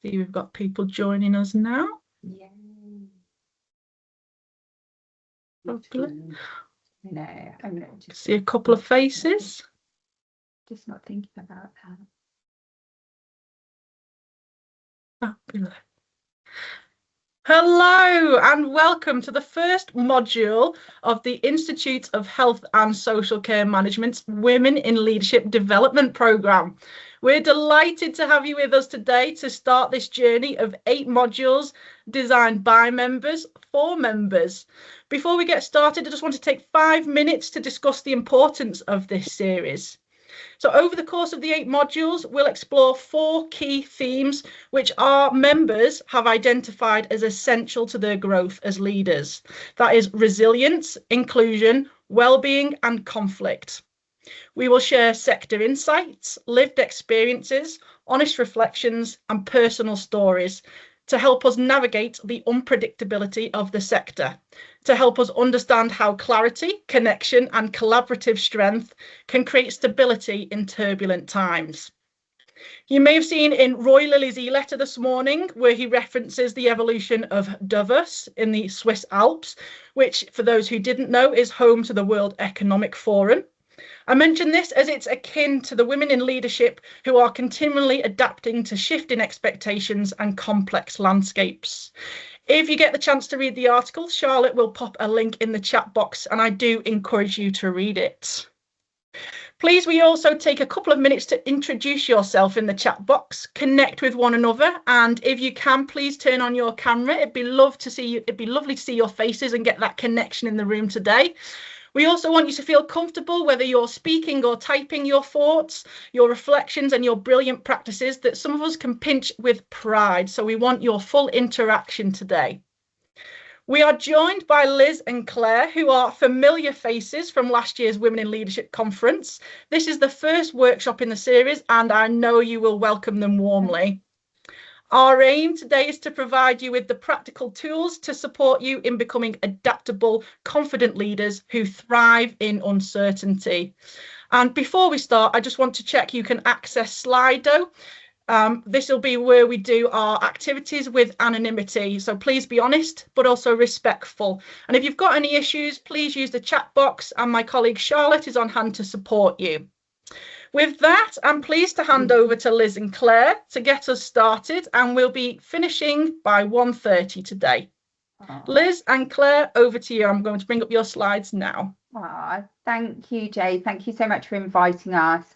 See, we've got people joining us now. Yeah. Hopefully. No, I'm not just see a couple of faces. Just not thinking about that. Fabulous. Hello and welcome to the first module of the Institute of Health and Social Care Management's Women in Leadership Development Programme. We're delighted to have you with us today to start this journey of 8 modules designed by members for members. Before we get started, I just want to take 5 minutes to discuss the importance of this series. So over the course of the 8 modules, we'll explore 4 key themes which our members have identified as essential to their growth as leaders. That is resilience, inclusion, well-being and conflict. We will share sector insights, lived experiences, honest reflections and personal stories to help us navigate the unpredictability of the sector, to help us understand how clarity, connection and collaborative strength can create stability in turbulent times. You may have seen in Roy Lilly's e-letter this morning where he references the evolution of Davos in the Swiss Alps, which for those who didn't know is home to the World Economic Forum. I mention this as it's akin to the women in leadership who are continually adapting to shifting expectations and complex landscapes. If you get the chance to read the article, Charlotte will pop a link in the chat box and I do encourage you to read it. Please, we also take a couple of minutes to introduce yourself in the chat box, connect with one another, and if you can, please turn on your camera. It'd be lovely to see your faces and get that connection in the room today. We also want you to feel comfortable, whether you're speaking or typing your thoughts, your reflections and your brilliant practices that some of us can pinch with pride. So we want your full interaction today. We are joined by Liz and Claire, who are familiar faces from last year's Women in Leadership Conference. This is the first workshop in the series and I know you will welcome them warmly. Our aim today is to provide you with the practical tools to support you in becoming adaptable, confident leaders who thrive in uncertainty. And before we start, I just want to check you can access Slido. This will be where we do our activities with anonymity. So please be honest, but also respectful. And if you've got any issues, please use the chat box and my colleague Charlotte is on hand to support you. With that, I'm pleased to hand over to Liz and Claire to get us started, and we'll be finishing by 1:30 today. Liz and Claire, over to you. I'm going to bring up your slides now. Thank you, Jay. Thank you so much for inviting us.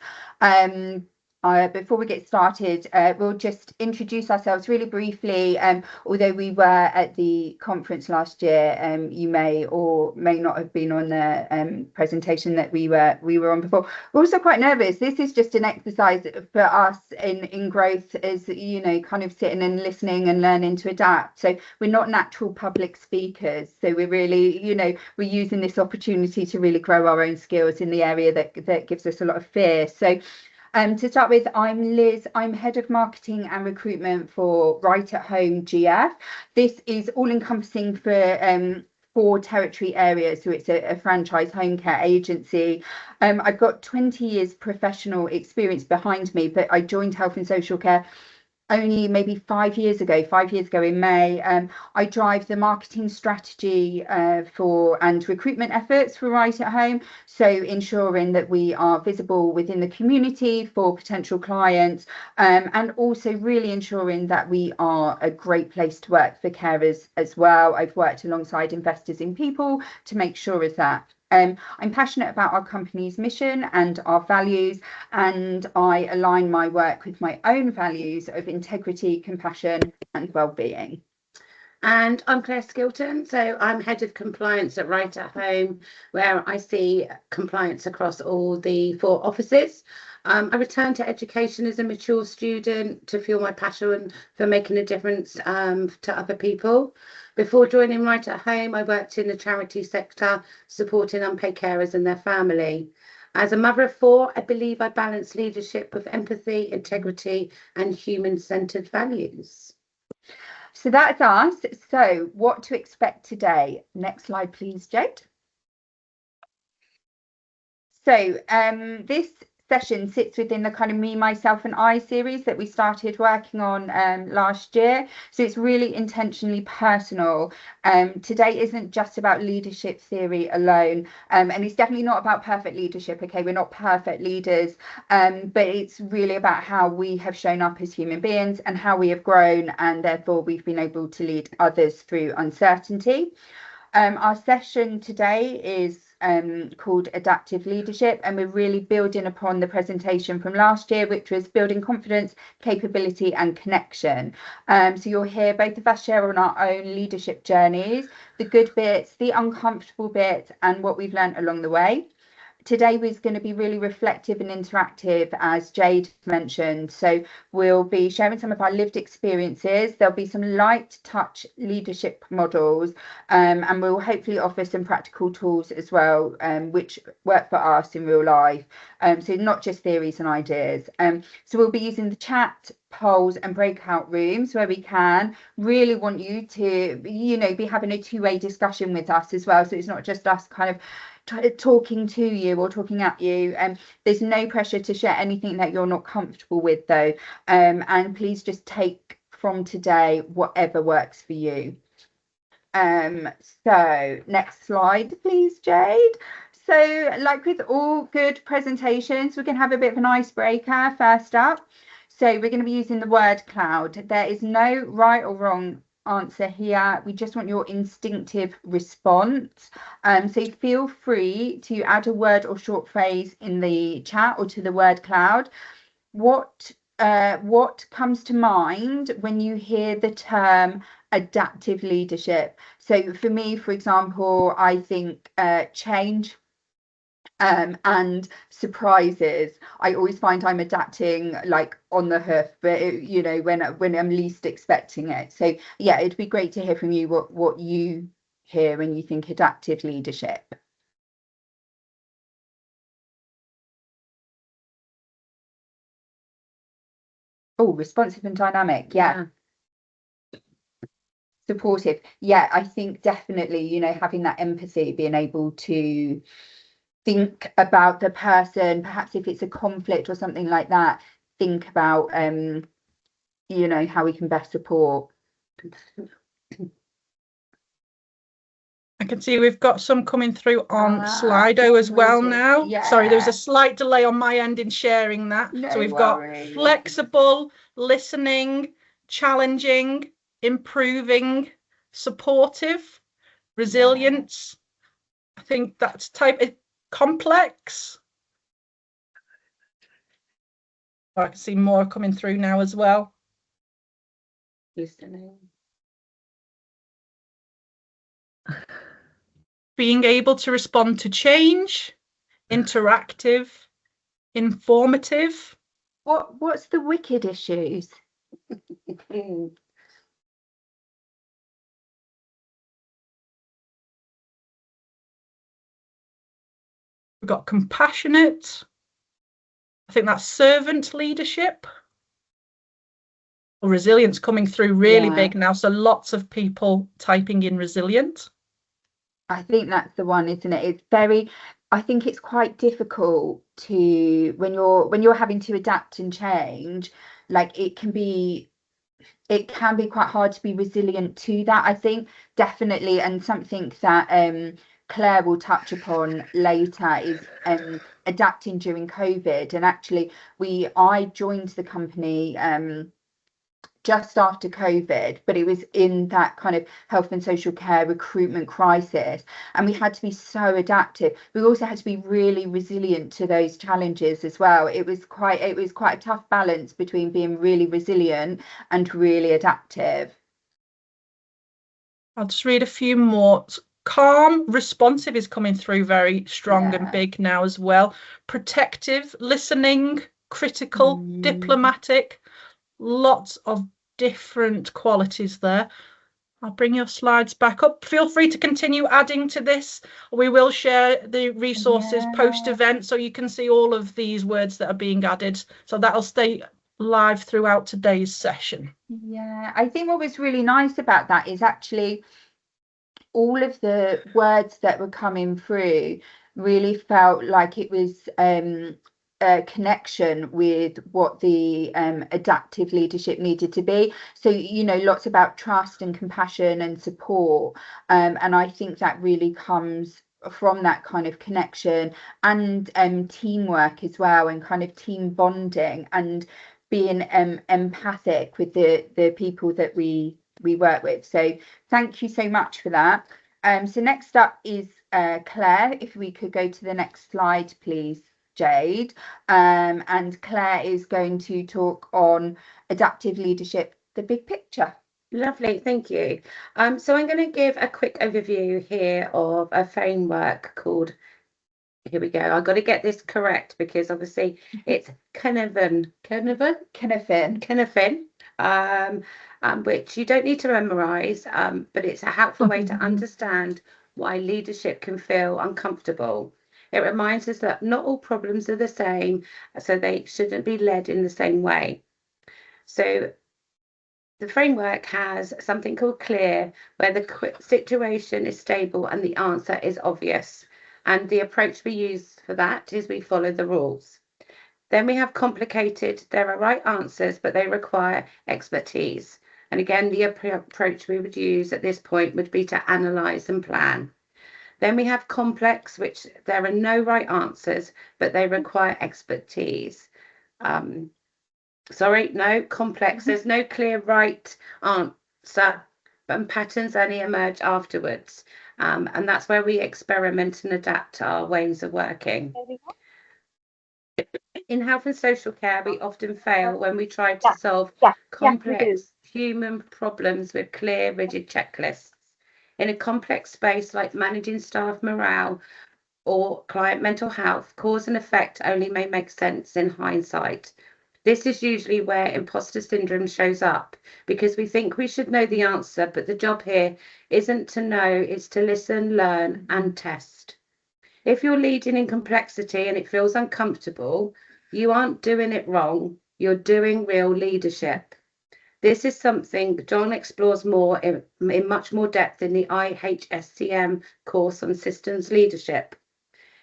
Before we get started, we'll just introduce ourselves really briefly. Although we were at the conference last year, you may or may not have been on the presentation that we were on before. We're also quite nervous. This is just an exercise for us in growth, as you know, kind of sitting and listening and learning to adapt. So we're not natural public speakers. So we're really, you know, we're using this opportunity to really grow our own skills in the area that gives us a lot of fear. So. To start with, I'm Liz. I'm Head of Marketing and Recruitment for Right at Home GF. This is all-encompassing for 4 territory areas, so it's a franchise home care agency. I've got 20 years professional experience behind me, but I joined Health and Social Care only maybe 5 years ago in May. I drive the marketing strategy and recruitment efforts for Right at Home, so ensuring that we are visible within the community for potential clients, and also really ensuring that we are a great place to work for carers as well. I've worked alongside investors in people to make sure of that. I'm passionate about our company's mission and our values, and I align my work with my own values of integrity, compassion and well-being. And I'm Claire Skilton, so I'm Head of Compliance at Right at Home, where I see compliance across all the 4 offices. I returned to education as a mature student to feel my passion for making a difference to other people. Before joining Right at Home, I worked in the charity sector, supporting unpaid carers and their family. As a mother of 4, I believe I balance leadership with empathy, integrity, and human-centered values. So that's us. So what to expect today? Next slide, please, Jade. So this session sits within the kind of Me, Myself and I series that we started working on last year. So it's really intentionally personal. Today isn't just about leadership theory alone, and it's definitely not about perfect leadership. Okay, we're not perfect leaders, but it's really about how we have shown up as human beings and how we have grown, and therefore we've been able to lead others through uncertainty. Our session today is called Adaptive Leadership, and we're really building upon the presentation from last year, which was building confidence, capability and connection. So you'll hear both of us share on our own leadership journeys, the good bits, the uncomfortable bits, and what we've learned along the way. Today was going to be really reflective and interactive, as Jade mentioned. So we'll be sharing some of our lived experiences. There'll be some light touch leadership models, and we'll hopefully offer some practical tools as well, which work for us in real life. So not just theories and ideas. So we'll be using the chat, polls and breakout rooms where we can. Really want you to, you know, be having a two-way discussion with us as well. So it's not just us kind of talking to you or talking at you, and there's no pressure to share anything that you're not comfortable with though, and please just take from today whatever works for you. So next slide please, Jade. So like with all good presentations, we can have a bit of an icebreaker first up. So we're going to be using the word cloud. There is no right or wrong answer here. We just want your instinctive response. So feel free to add a word or short phrase in the chat or to the word cloud. What comes to mind when you hear the term adaptive leadership? So for me, for example, I think change and surprises. I always find I'm adapting like on the hoof, but you know, when I'm least expecting it. So yeah, it'd be great to hear from you what you hear when you think adaptive leadership. Oh, responsive and dynamic. Yeah. Supportive. Yeah, I think definitely, you know, having that empathy, being able to think about the person, perhaps if it's a conflict or something like that, think about you know, how we can best support. I can see we've got some coming through on Slido as well now. Yeah. Sorry, there was a slight delay on my end in sharing that. No so we've worries. got flexible, listening, challenging, improving, supportive, resilience. I think that's complex. I can see more coming through now as well. Listening. Being able to respond to change, interactive, informative. What's the wicked issues? We've got compassionate. I think that's servant leadership. Resilience coming through really big now. So lots of people typing in resilient. I think that's the one, isn't it? It's very, I think it's quite difficult to, when you're having to adapt and change, like it can be quite hard to be resilient to that, I think, definitely. And something that Claire will touch upon later is adapting during COVID. And actually I joined the company just after COVID, but it was in that kind of health and social care recruitment crisis, and we had to be so adaptive. We also had to be really resilient to those challenges as well. It was quite a tough balance between being really resilient and really adaptive. I'll just read a few more. Calm, responsive is coming through very strong and big now as well. Protective, listening, critical, diplomatic. Lots of different qualities there. I'll bring your slides back up. Feel free to continue adding to this. We will share the resources post-event so you can see all of these words that are being added. So that'll stay live throughout today's session. Yeah, I think what was really nice about that is actually all of the words that were coming through really felt like it was connection with what the adaptive leadership needed to be. So, you know, lots about trust and compassion and support. And I think that really comes from that kind of connection and teamwork as well, and kind of team bonding and being empathic with the people that we work with. So thank you so much for that. So next up is Claire. If we could go to the next slide, please, Jade. And Claire is going to talk on adaptive leadership, the big picture. Lovely, thank you. So I'm going to give a quick overview here of a framework called, here we go, I've got to get this correct because obviously it's Cynefin, which you don't need to memorize, but it's a helpful way to understand why leadership can feel uncomfortable. It reminds us that not all problems are the same, so they shouldn't be led in the same way. So the framework has something called CLEAR, where the situation is stable and the answer is obvious. And the approach we use for that is we follow the rules. Then we have complicated. There are right answers, but they require expertise. And again, the approach we would use at this point would be to analyze and plan. Then we have complex, which there are no right answers, but they require expertise. Complex. There's no clear right answer, and patterns only emerge afterwards. And that's where we experiment and adapt our ways of working. In health and social care, we often fail when we try to solve complex human problems with clear, rigid checklists. In a complex space like managing staff morale or client mental health, cause and effect only may make sense in hindsight. This is usually where imposter syndrome shows up, because we think we should know the answer, but the job here isn't to know, it's to listen, learn, and test. If you're leading in complexity and it feels uncomfortable, you aren't doing it wrong, you're doing real leadership. This is something John explores more in much more depth in the IHSCM course on systems leadership.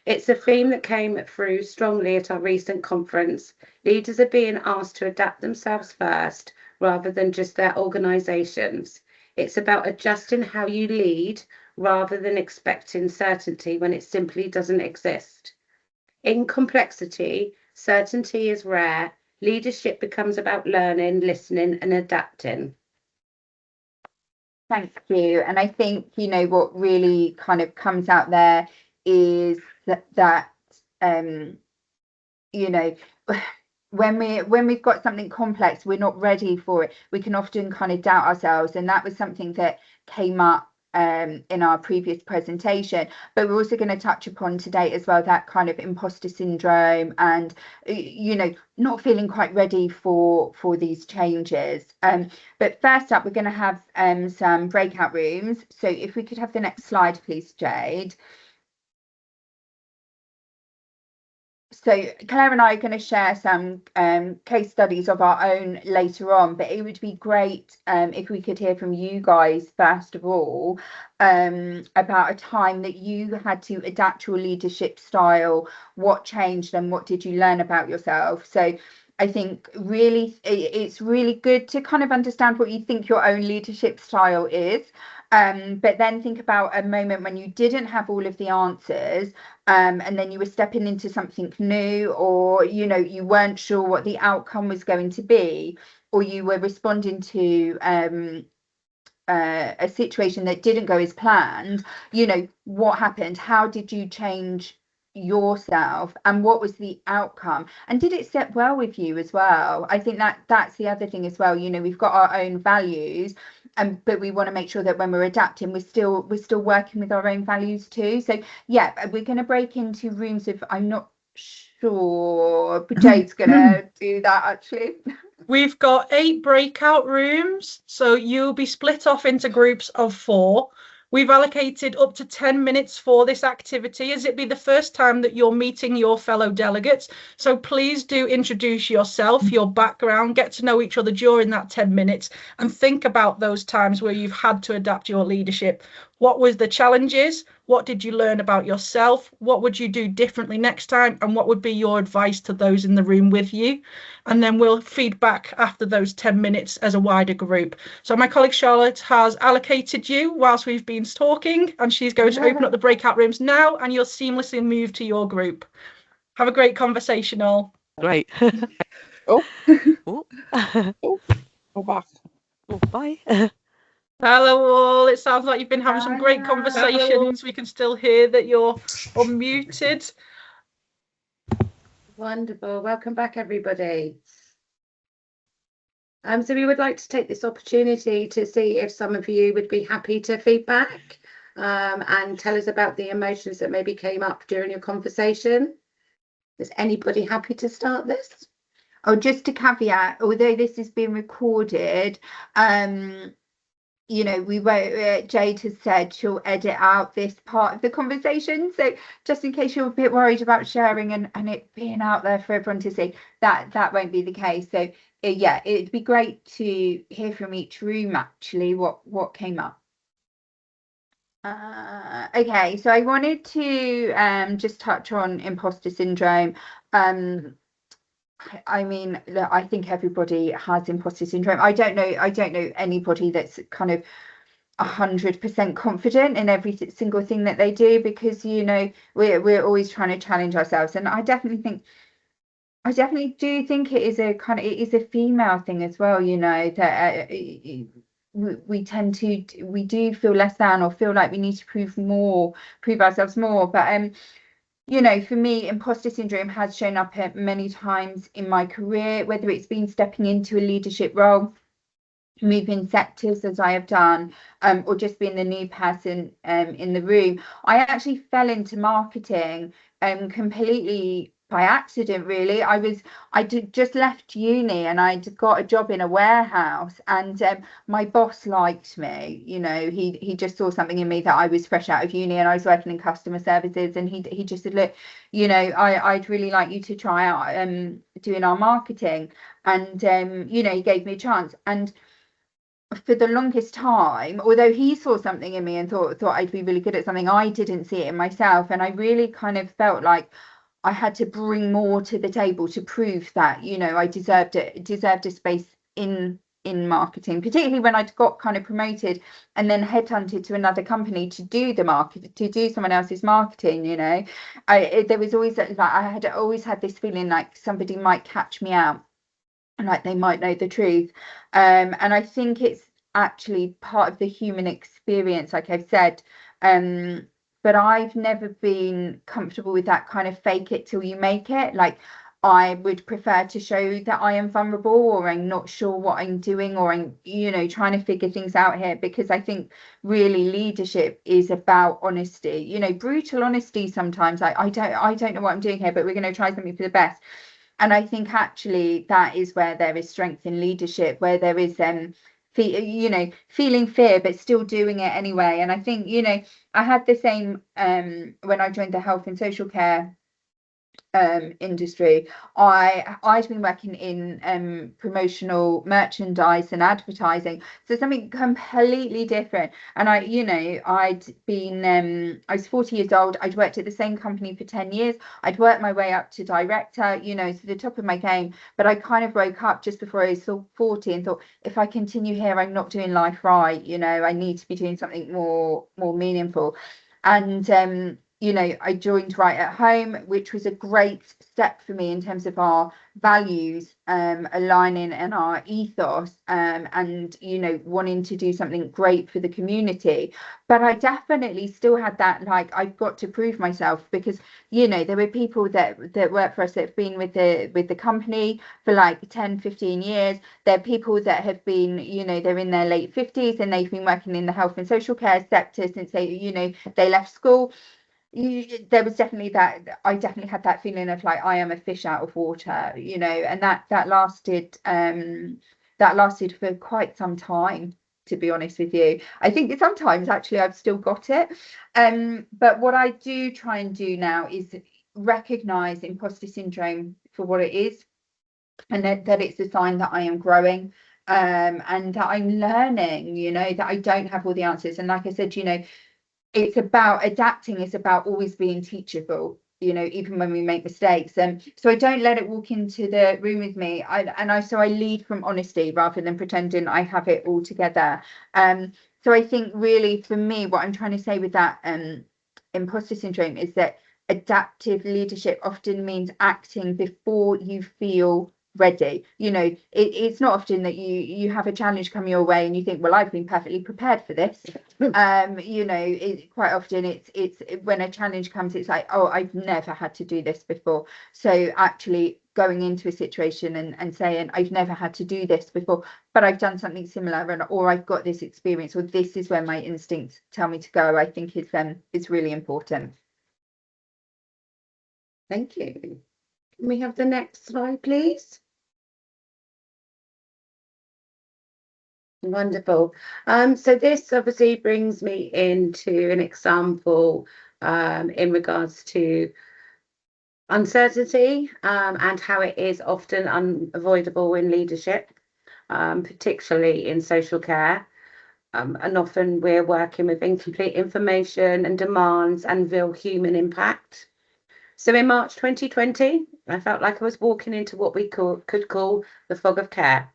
It's a theme that came through strongly at our recent conference. Leaders are being asked to adapt themselves first, rather than just their organisations. It's about adjusting how you lead, rather than expecting certainty when it simply doesn't exist. In complexity, certainty is rare. Leadership becomes about learning, listening, and adapting. Thank you. And I think, you know, what really kind of comes out there is that you know, when we've got something complex, we're not ready for it. We can often kind of doubt ourselves, and that was something that came up in our previous presentation, but we're also going to touch upon today as well that kind of imposter syndrome and, you know, not feeling quite ready for these changes. But first up, we're going to have some breakout rooms. So if we could have the next slide, please, Jade. So Claire and I are going to share some case studies of our own later on, but it would be great if we could hear from you guys first of all about a time that you had to adapt your leadership style, what changed and what did you learn about yourself. So I think really it's really good to kind of understand what you think your own leadership style is. But then think about a moment when you didn't have all of the answers and then you were stepping into something new, or, you know, you weren't sure what the outcome was going to be, or you were responding to a situation that didn't go as planned. You know, what happened? How did you change yourself, and what was the outcome, and did it sit well with you as well? I think that's the other thing as well. You know, we've got our own values, but we want to make sure that when we're adapting, we're still working with our own values too. So yeah, we're going to break into rooms of, I'm not sure, but Jade's going to do that actually. We've got 8 breakout rooms, so you'll be split off into groups of 4. We've allocated up to 10 minutes for this activity, as it be the first time that you're meeting your fellow delegates. So please do introduce yourself, your background, get to know each other during that 10 minutes and think about those times where you've had to adapt your leadership. What was the challenges? What did you learn about yourself? What would you do differently next time? And what would be your advice to those in the room with you? And then we'll feed back after those 10 minutes as a wider group. So my colleague Charlotte has allocated you whilst we've been talking, and she's going to open up the breakout rooms now, and you'll seamlessly move to your group. Have a great conversation all. Great. Oh. Oh. Oh, go back. Oh, bye. Hello all, it sounds like you've been having some great conversations. We can still hear that you're unmuted. Wonderful. Welcome back, everybody. So we would like to take this opportunity to see if some of you would be happy to feedback and tell us about the emotions that maybe came up during your conversation. Is anybody happy to start this? Oh, just a caveat, although this is being recorded, you know, we won't, Jade has said she'll edit out this part of the conversation. So just in case you're a bit worried about sharing and it being out there for everyone to see, that won't be the case. So yeah, it'd be great to hear from each room actually what came up. Okay, so I wanted to just touch on imposter syndrome. I mean, look, I think everybody has imposter syndrome. I don't know anybody that's kind of 100% confident in every single thing that they do, because you know we're always trying to challenge ourselves. And I definitely do think it is a female thing as well, you know, that we do feel less than, or feel like we need to prove ourselves more. But you know, for me, imposter syndrome has shown up many times in my career, whether it's been stepping into a leadership role, moving sectors as I have done, or just being the new person in the room. I actually fell into marketing completely by accident, really. I just left uni and I'd got a job in a warehouse, and my boss liked me. You know, he just saw something in me that I was fresh out of uni and I was working in customer services, and he just said, look, you know, I'd really like you to try out doing our marketing. And you know, he gave me a chance. And for the longest time, although he saw something in me and thought I'd be really good at something, I didn't see it in myself. And I really kind of felt like I had to bring more to the table to prove that, you know, I deserved a space in marketing, particularly when I'd got kind of promoted and then headhunted to another company to do someone else's marketing. You know, there was always like, I had always had this feeling like somebody might catch me out, like they might know the truth. And I think it's actually part of the human experience, like I've said. But I've never been comfortable with that kind of fake it till you make it. Like, I would prefer to show that I am vulnerable, or I'm not sure what I'm doing, or I'm, you know, trying to figure things out here, because I think really leadership is about honesty, you know, brutal honesty sometimes. I don't know what I'm doing here, but we're going to try something for the best. And I think actually that is where there is strength in leadership, where there is you know, feeling fear but still doing it anyway. And I think, you know, I had the same when I joined the health and social care industry. I'd been working in promotional merchandise and advertising, so something completely different. And I was 40 years old. I'd worked at the same company for 10 years. I'd worked my way up to director, you know, to the top of my game. But I kind of woke up just before I was 40 and thought, if I continue here, I'm not doing life right. You know, I need to be doing something more meaningful. And you know, I joined Right at Home, which was a great step for me in terms of our values aligning and our ethos, and, you know, wanting to do something great for the community. But I definitely still had that, like, I've got to prove myself, because, you know, there were people that work for us that have been with the company for like 10, 15 years. There are people that have been, you know, they're in their late 50s and they've been working in the health and social care sector since they left school. There was definitely that. I definitely had that feeling of like, I am a fish out of water, you know, and that lasted for quite some time, to be honest with you. I think sometimes actually I've still got it, but what I do try and do now is recognize imposter syndrome for what it is, and that it's a sign that I am growing, and that I'm learning, you know, that I don't have all the answers. And like I said, you know, it's about adapting. It's about always being teachable, you know, even when we make mistakes. And so I don't let it walk into the room with me. So I lead from honesty rather than pretending I have it all together. So I think really for me, what I'm trying to say with that imposter syndrome is that adaptive leadership often means acting before you feel ready. You know, it's not often that you have a challenge come your way and you think, well, I've been perfectly prepared for this. You know, quite often it's when a challenge comes, it's like, oh, I've never had to do this before. So actually going into a situation and saying, I've never had to do this before, but I've done something similar, or I've got this experience, or this is where my instincts tell me to go, I think is really important. Thank you. Can we have the next slide, please? Wonderful. So this obviously brings me into an example in regards to uncertainty and how it is often unavoidable in leadership, particularly in social care. And often we're working with incomplete information and demands and real human impact. So in March 2020, I felt like I was walking into what we could call the fog of care.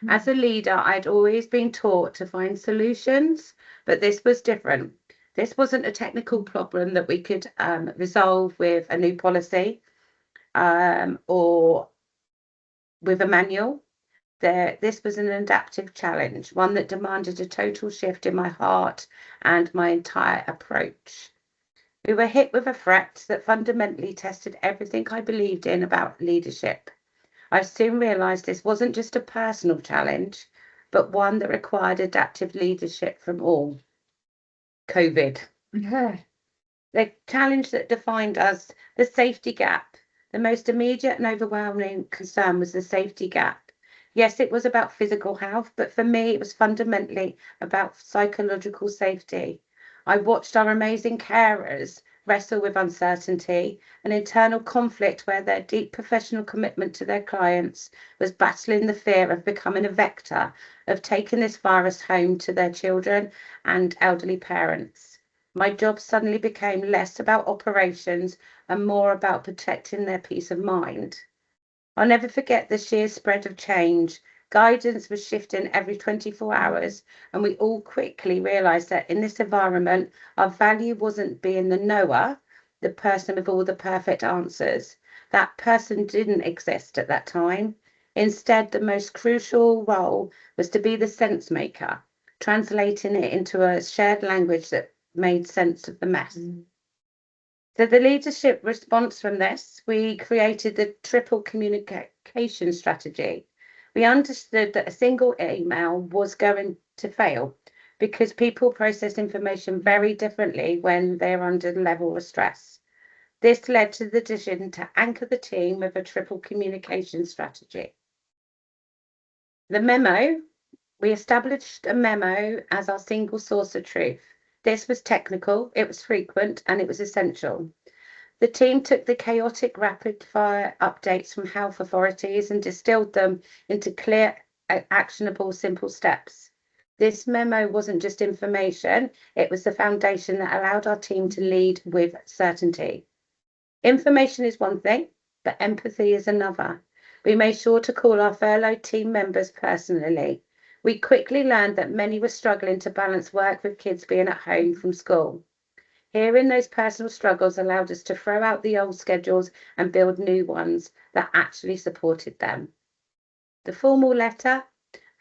As a leader, I'd always been taught to find solutions, but this was different. This wasn't a technical problem that we could resolve with a new policy or with a manual. This was an adaptive challenge, one that demanded a total shift in my heart and my entire approach. We were hit with a threat that fundamentally tested everything I believed in about leadership. I soon realised this wasn't just a personal challenge, but one that required adaptive leadership from all. COVID. Yeah. The challenge that defined us, the safety gap. The most immediate and overwhelming concern was the safety gap. Yes, it was about physical health, but for me, it was fundamentally about psychological safety. I watched our amazing carers wrestle with uncertainty, an internal conflict where their deep professional commitment to their clients was battling the fear of becoming a vector, of taking this virus home to their children and elderly parents. My job suddenly became less about operations and more about protecting their peace of mind. I'll never forget the sheer spread of change. Guidance was shifting every 24 hours, and we all quickly realised that in this environment, our value wasn't being the knower, the person with all the perfect answers. That person didn't exist at that time. Instead, the most crucial role was to be the sense maker, translating it into a shared language that made sense of the mess. So the leadership response from this, we created the triple communication strategy. We understood that a single email was going to fail because people process information very differently when they're under the level of stress. This led to the decision to anchor the team with a triple communication strategy. The memo, we established a memo as our single source of truth. This was technical, it was frequent, and it was essential. The team took the chaotic rapid-fire updates from health authorities and distilled them into clear, actionable, simple steps. This memo wasn't just information, it was the foundation that allowed our team to lead with certainty. Information is one thing, but empathy is another. We made sure to call our furloughed team members personally. We quickly learned that many were struggling to balance work with kids being at home from school. Hearing those personal struggles allowed us to throw out the old schedules and build new ones that actually supported them. The formal letter,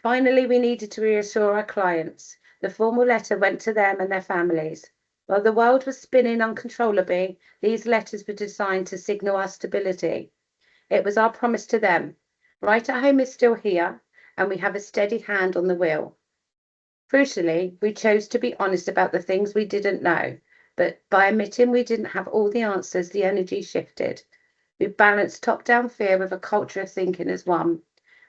finally, we needed to reassure our clients. The formal letter went to them and their families. While the world was spinning uncontrollably, these letters were designed to signal our stability. It was our promise to them. Right at Home is still here, and we have a steady hand on the wheel. Crucially, we chose to be honest about the things we didn't know. But by admitting we didn't have all the answers, the energy shifted. We balanced top-down fear with a culture of thinking as one.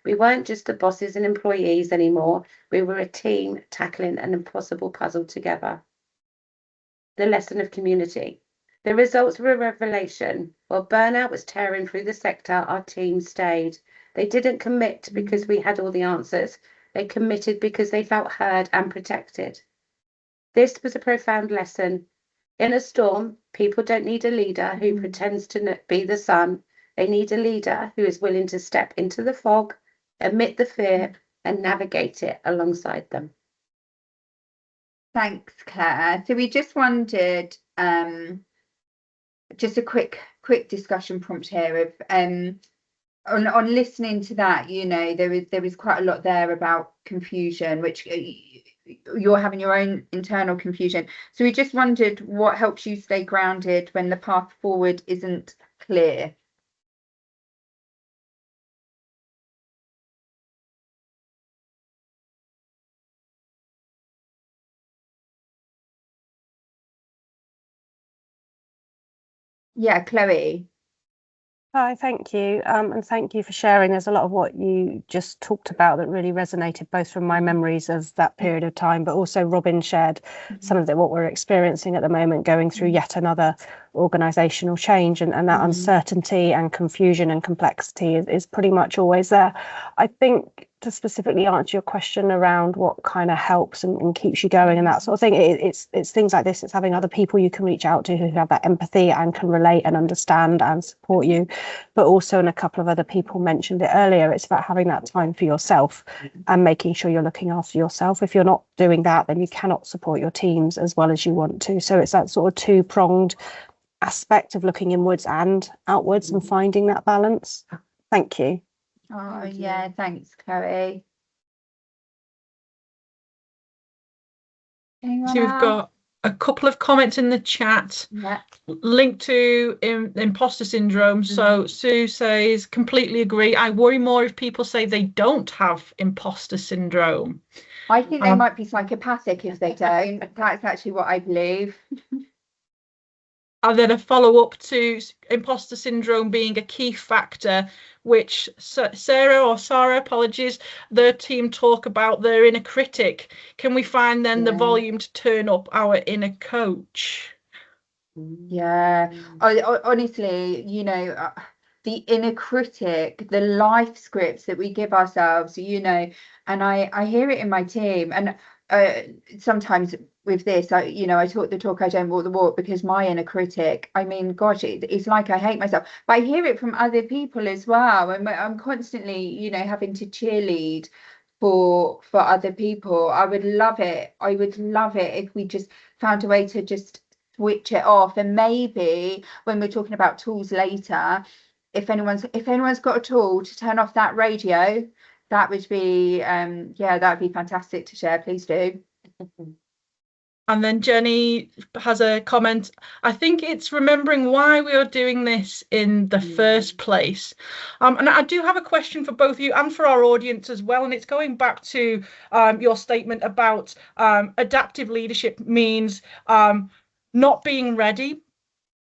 We weren't just the bosses and employees anymore. We were a team tackling an impossible puzzle together. The lesson of community. The results were a revelation. While burnout was tearing through the sector, our team stayed. They didn't commit because we had all the answers. They committed because they felt heard and protected. This was a profound lesson. In a storm, people don't need a leader who pretends to be the sun. They need a leader who is willing to step into the fog, admit the fear, and navigate it alongside them. Thanks, Claire. So we just wondered, just a quick discussion prompt here of on listening to that, you know, there is quite a lot there about confusion, which you're having your own internal confusion. So we just wondered what helps you stay grounded when the path forward isn't clear. Yeah, Chloe. Hi, thank you. And thank you for sharing. There's a lot of what you just talked about that really resonated, both from my memories of that period of time, but also Robin shared some of what we're experiencing at the moment, going through yet another organisational change, and that uncertainty and confusion and complexity is pretty much always there. I think, to specifically answer your question around what kind of helps and keeps you going and that sort of thing, it's things like this. It's having other people you can reach out to who have that empathy and can relate and understand and support you. But also, and a couple of other people mentioned it earlier, it's about having that time for yourself and making sure you're looking after yourself. If you're not doing that, then you cannot support your teams as well as you want to. So it's that sort of two-pronged aspect of looking inwards and outwards and finding that balance. Thank you. Oh, yeah, thanks, Chloe. Anyone So we've else? got a couple of comments in the chat linked to imposter syndrome. So Sue says, completely agree. I worry more if people say they don't have imposter syndrome. I think they might be psychopathic if they don't. That's actually what I believe. And then a follow-up to imposter syndrome being a key factor, which Sarah, apologies, the team talk about their inner critic. Can we find then the volume to turn up our inner coach? Yeah, honestly, you know, the inner critic, the life scripts that we give ourselves, you know, and I hear it in my team, and sometimes with this, you know, I talk the talk, I don't walk the walk, because my inner critic, I mean, gosh, it's like I hate myself, but I hear it from other people as well, and I'm constantly, you know, having to cheerlead for other people. I would love it if we just found a way to just switch it off. And maybe when we're talking about tools later, if anyone's got a tool to turn off that radio, that would be yeah, that would be fantastic to share. Please do. And then Jenny has a comment. I think it's remembering why we are doing this in the first place. And I do have a question for both of you and for our audience as well. And it's going back to your statement about adaptive leadership means not being ready,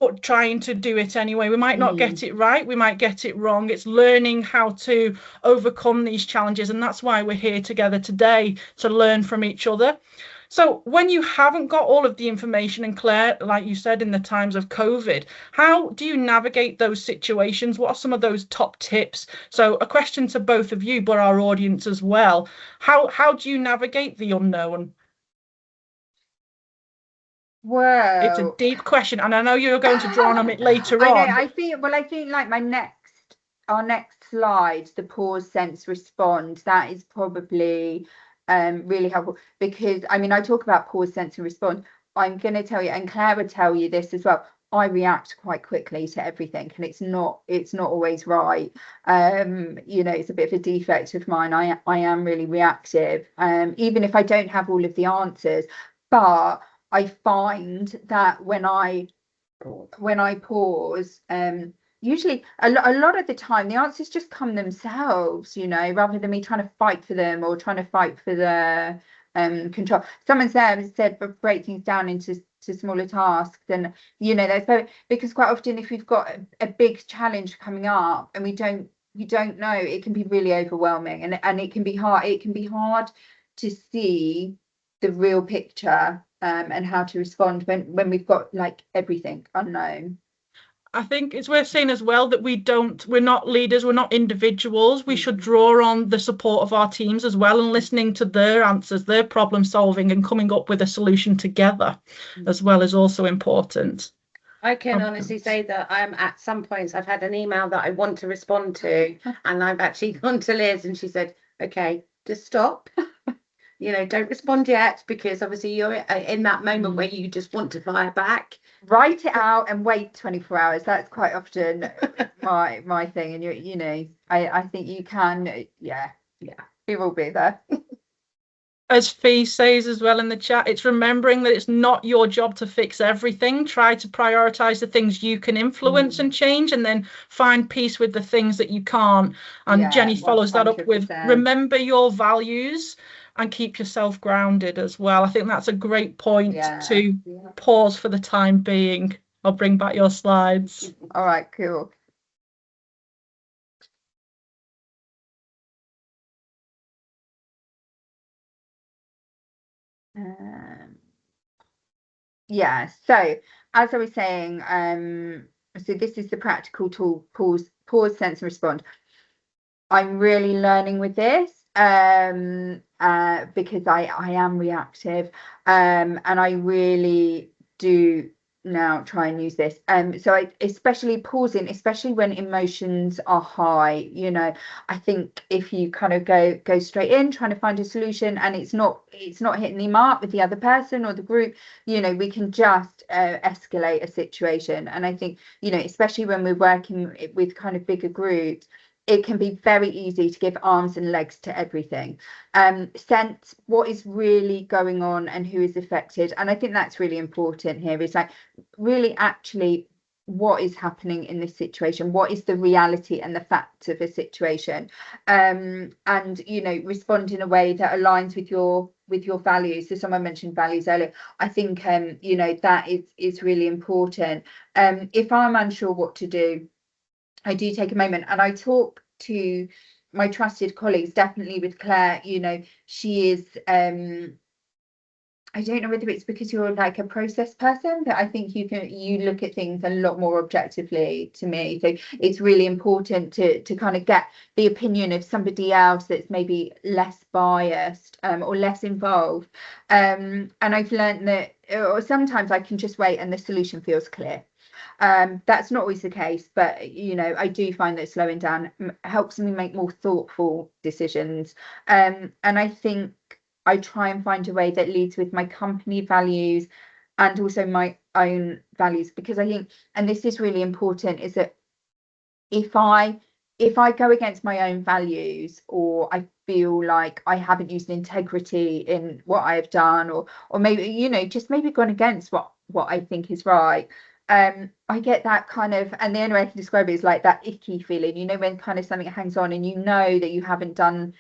but trying to do it anyway. We might not get it right, we might get it wrong. It's learning how to overcome these challenges. And that's why we're here together today, to learn from each other. So when you haven't got all of the information, and Claire, like you said, in the times of COVID, how do you navigate those situations? What are some of those top tips? So a question to both of you, but our audience as well. How do you navigate the unknown? Well, it's a deep question, and I know you're going to draw on it later on. I know. I think like our next slide, the pause, sense, respond, that is probably really helpful, because I mean, I talk about pause, sense, and respond. I'm going to tell you, and Claire would tell you this as well, I react quite quickly to everything, and it's not always right. You know, it's a bit of a defect of mine. I am really reactive, even if I don't have all of the answers. But I find that when I pause, usually a lot of the time the answers just come themselves, you know, rather than me trying to fight for them or trying to fight for the control. Someone said break things down into smaller tasks, and you know, that's very, because quite often if we've got a big challenge coming up and we don't know, it can be really overwhelming, and it can be hard to see the real picture and how to respond when we've got like everything unknown. I think it's worth saying as well that we're not leaders, we're not individuals. We should draw on the support of our teams as well, and listening to their answers, their problem solving, and coming up with a solution together as well is also important. I can honestly say that at some points I've had an email that I want to respond to, and I've actually gone to Liz and she said, okay, just stop. Don't respond yet, because obviously you're in that moment where you just want to fire back. Write it out and wait 24 hours. That's quite often my thing. And I think you can, we will be there. As Fee says as well in the chat, it's remembering that it's not your job to fix everything. Try to prioritize the things you can influence and change, and then find peace with the things that you can't. And Jenny follows 100%. That up with remember your values and keep yourself grounded as well. I think that's a great point to pause for the time being. I'll bring back your slides. All right, cool. So as I was saying, so this is the practical tool, pause, sense and respond. I'm really learning with this because I am reactive, and I really do now try and use this. So I especially pausing, especially when emotions are high. I think if you kind of go straight in trying to find a solution and it's not hitting the mark with the other person or the group, we can just escalate a situation. And I think especially when we're working with kind of bigger groups, it can be very easy to give arms and legs to everything. Sense what is really going on and who is affected. And I think that's really important here, is like really actually what is happening in this situation, what is the reality and the facts of a situation, and respond in a way that aligns with your values. So someone mentioned values earlier. I think that is really important. If I'm unsure what to do, I do take a moment and I talk to my trusted colleagues, definitely with Claire. She is I don't know whether it's because you're like a process person, but I think you look at things a lot more objectively to me. So it's really important to kind of get the opinion of somebody else that's maybe less biased or less involved. And I've learned that or sometimes I can just wait and the solution feels clear. That's not always the case, but I do find that slowing down helps me make more thoughtful decisions. And I think I try and find a way that leads with my company values and also my own values, because I think, and this is really important, is that if I go against my own values, or I feel like I haven't used integrity in what I have done, or maybe just maybe gone against what I think is right, I get that kind of, and the only way I can describe it is like that icky feeling, when kind of something hangs on and that you haven't done,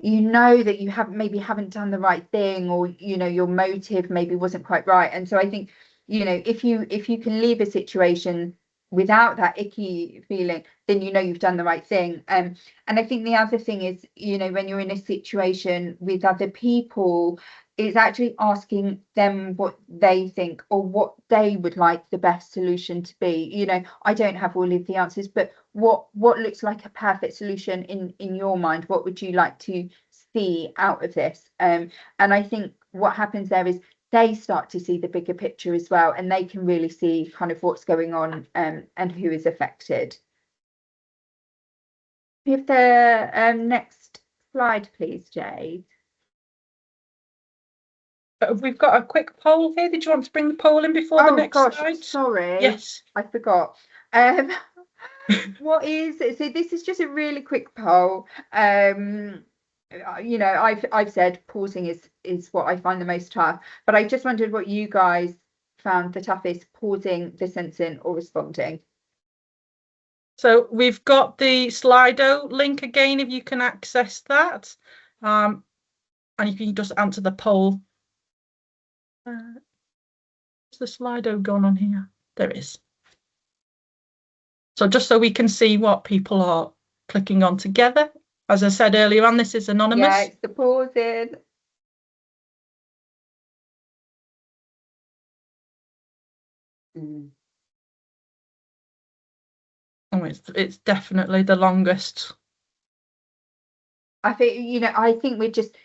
that you haven't done the right thing, or your motive maybe wasn't quite right. And so I think if you can leave a situation without that icky feeling, then you've done the right thing. And I think the other thing is, when you're in a situation with other people, it's actually asking them what they think or what they would like the best solution to be. I don't have all of the answers, but what looks like a perfect solution in your mind? What would you like to see out of this? And I think what happens there is they start to see the bigger picture as well, and they can really see kind of what's going on and who is affected. If the next slide, please, Jade. We've got a quick poll here. Did you want to bring the poll in before the next slide? Sorry. Yes. I forgot. What is it? So this is just a really quick poll. I've said pausing is what I find the most tough, but I just wondered what you guys found the toughest: pausing, the sensing, or responding. So we've got the Slido link again, if you can access that, and you can just answer the poll. Is the Slido gone on here? There it is. So just so we can see what people are clicking on together. As I said earlier on, this is anonymous. Yeah, it's the pausing. Oh, it's definitely the longest. I think we're just,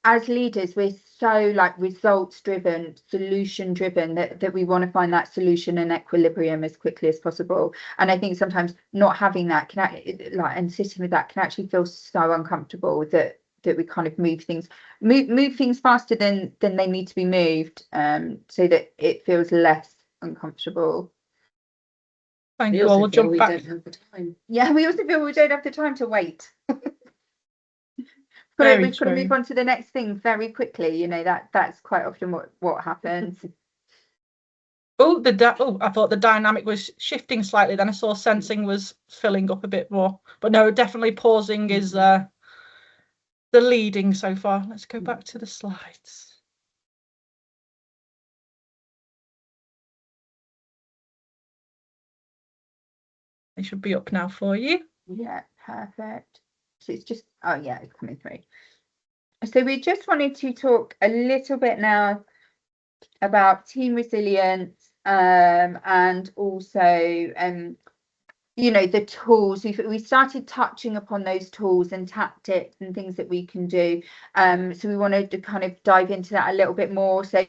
as leaders, we're so like results driven, solution driven, that we want to find that solution and equilibrium as quickly as possible. And I think sometimes not having that and sitting with that can actually feel so uncomfortable that we kind of move things faster than they need to be moved, so that it feels less uncomfortable. Thank you. We'll jump back. Don't have the time. Yeah, we also feel we don't have the time to wait. We've got to move on to the next thing very quickly. That's quite often what happens. I thought the dynamic was shifting slightly. Then I saw sensing was filling up a bit more, but no, definitely pausing is the leading so far. Let's go back to the slides. They should be up now for you. Yeah, perfect. So it's just, oh yeah, it's coming through. So we just wanted to talk a little bit now about team resilience, and also the tools. We started touching upon those tools and tactics and things that we can do, so we wanted to kind of dive into that a little bit more. So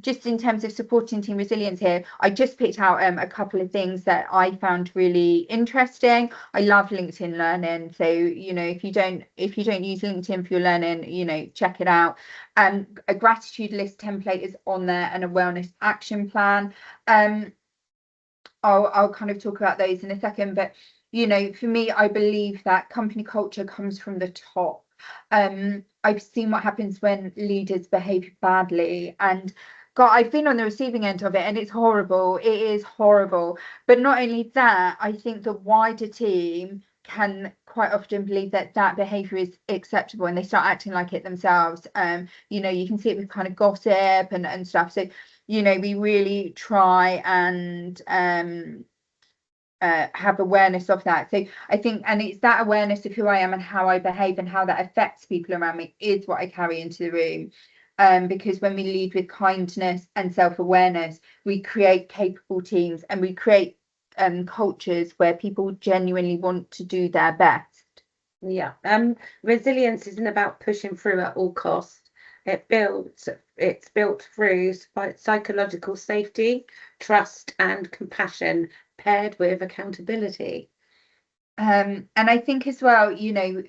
just in terms of supporting team resilience here, I just picked out a couple of things that I found really interesting. I love LinkedIn Learning, so if you don't use LinkedIn for your learning, check it out. A gratitude list template is on there, and a wellness action plan. I'll kind of talk about those in a second, but for me, I believe that company culture comes from the top. I've seen what happens when leaders behave badly, and God, I've been on the receiving end of it, and it's horrible. It is horrible. But not only that, I think the wider team can quite often believe that behavior is acceptable, and they start acting like it themselves. You can see it with kind of gossip and stuff. So we really try and have awareness of that. So I think, and it's that awareness of who I am and how I behave and how that affects people around me is what I carry into the room. Because when we lead with kindness and self-awareness, we create capable teams, and we create cultures where people genuinely want to do their best. Yeah. Resilience isn't about pushing through at all costs. It's built through psychological safety, trust, and compassion, paired with accountability. And I think as well, we